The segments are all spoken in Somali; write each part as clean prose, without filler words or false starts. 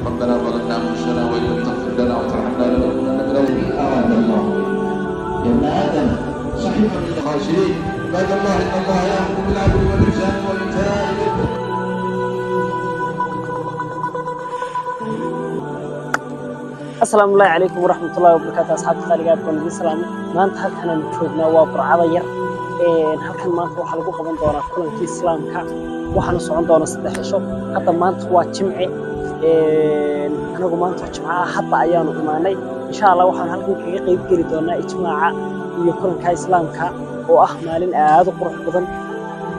ربنا ظلمنا أنفسنا وإن لم تغفر لنا وترحمنا لنكونن من الذين أراد الله. يا ابن آدم صحيفة من الخاسرين. عباد الله إن الله يأمر بالعدل والإحسان وإيتاء ذي القربى. السلام عليكم ورحمة الله وبركاته أصحاب خالقات ونبي سلام ما أنت هل كنا نشوفنا وبرعة ير هل كان ما أنت وحلقوا قبل دونا كلنا في إسلام كا وحنا صعون دونا صدق شوف حتى ما أنت واجمعي أنا وما أنت واجمعة حتى أيام إيماني إن شاء الله وحنا هل كنا قريب قريب دونا إجماع يكون كإسلام كا وأحمالين هذا قرح بدن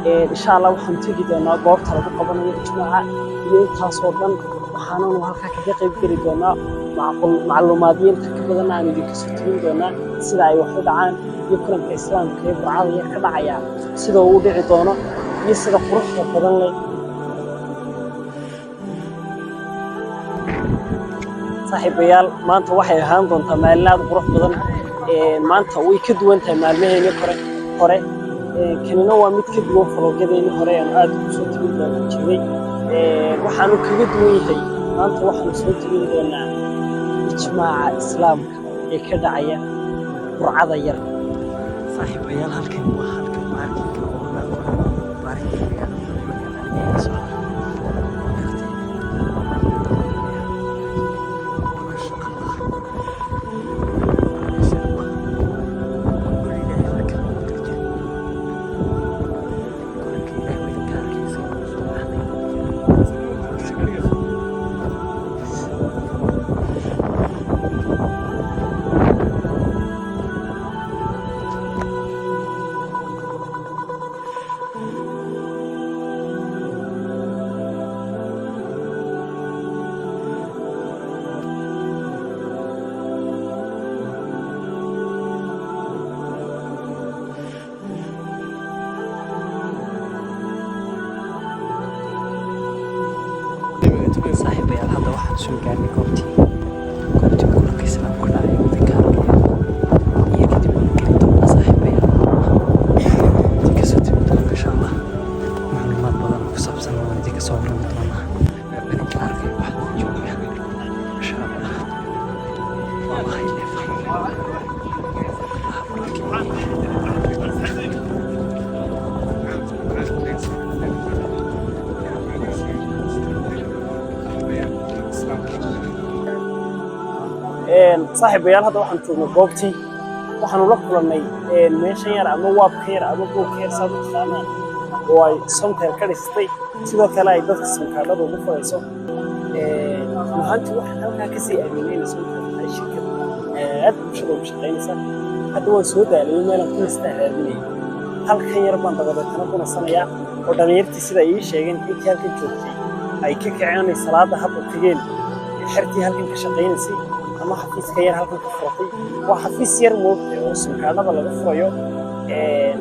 إن شاء الله وحنا تيجي دونا قرب حلقوا قبل إجماع ينتصرون وحنا وهل كنا قريب قريب دونا معلوماتين كبدنا عن ذيك السنين دونا سida ay wax u dhacaan iyo kulanka islaamka ee burcada ka dhacaya sida uu dhici doono iyo sida quruxda badan leh saaxiibayaal maanta waxay ahaan doontaa maalin aad qurux badan maanta way ka duwan tahay maalmaheena hore kanina waa mid ka duwan faloogadeena hore aan aad u soo tibin doona jiray waxaanu kaga duwan yahay maanta waxaanu soo tibin doonaa إجماع إسلام كدعية برعة ير صاحب عيال هالكلمة معك بارك صاحبي هذا واحد شو قاعد كوبتي كل كسلام كلها يذكر هي كتب كلمة صاحبي ديك صوت إن شاء الله معلومات بدل وصاب سنة ديك صور مطلنا بنك عارف واحد جوا إن شاء الله والله يلف صاحبيال هذا waxaan joognaa goobtii waxaan la kulanay meeshan yar ama waab khayr ama goob khayr sababtana oo ay somtel ka dhistay sidoo kale ay dadka samkaadada ugu furayso maanta waxaan halkaa ka sii aaminayna somtel ay shirkad aad bulshada ugu shaqeynaysa hadda waan soo daalay meelan ku istaahaaminay halkan yar baan dabadeetana ku nasanayaa oo dhalinyartii sida ay sheegeen intii halkan joogtay ay ka kaceen salaada hadda tageen xirtii halkan ka shaqeynaysay ama xafiis ka yar halkan ka furtay waa xafiis yar moogtay oo samkaadada laga furayo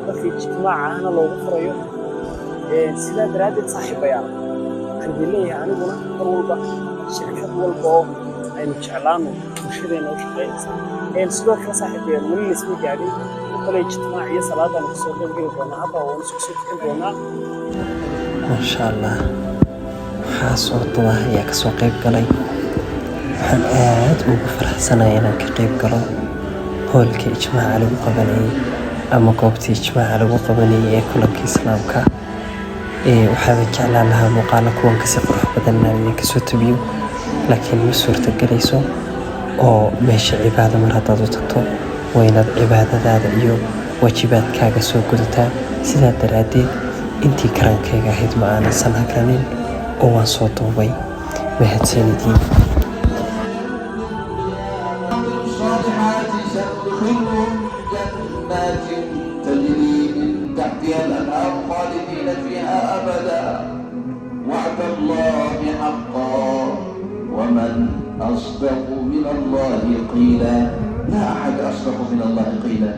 dadka ijtimaacaana loogu furayo sidaa daraaddeed saaxiibayaal waxaan leeyahay aniguna mar walba shirkad walba oo aynu jeclaano bulshadeena u shaqeynaysa sidoo kale saaxiibayaal weli laisma gaadhin oo kale ijtimaac iyo salaadaan kasoo qaybgeli doonaa hadda waan isku soo tukan doonaa maasha allah waxaa socda ayaa kasoo qayb galay waxaan aad ugu faraxsanahay inaan ka qayb galo howlka ijmaaca lagu qabanayay ama goobtii ijmaaca lagu qabanayay ee kulanka islaamka waxaan jeclaan lahaa muuqaalo kuwan kasii qurux badan inaan kasoo tabiyo laakiin ma suurtagelayso oo meesha cibaado mar haddaad u tagto waa inaad cibaadadaada iyo waajibaadkaaga soo gudataa sidaa daraaddeed intii karaankayga ahayd ma aanan san hagranin oo waan soo duubay mahadsanidin تجري من تحتها الأنهار خالدين فيها أبدا وعد الله حقا ومن أصدق من الله قيلا لا أحد أصدق من الله قيلا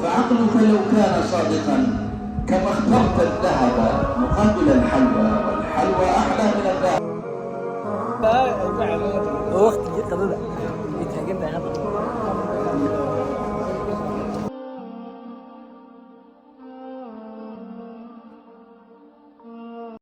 فعقلك لو كان صادقا كما اخترت الذهب مقابل الحلوى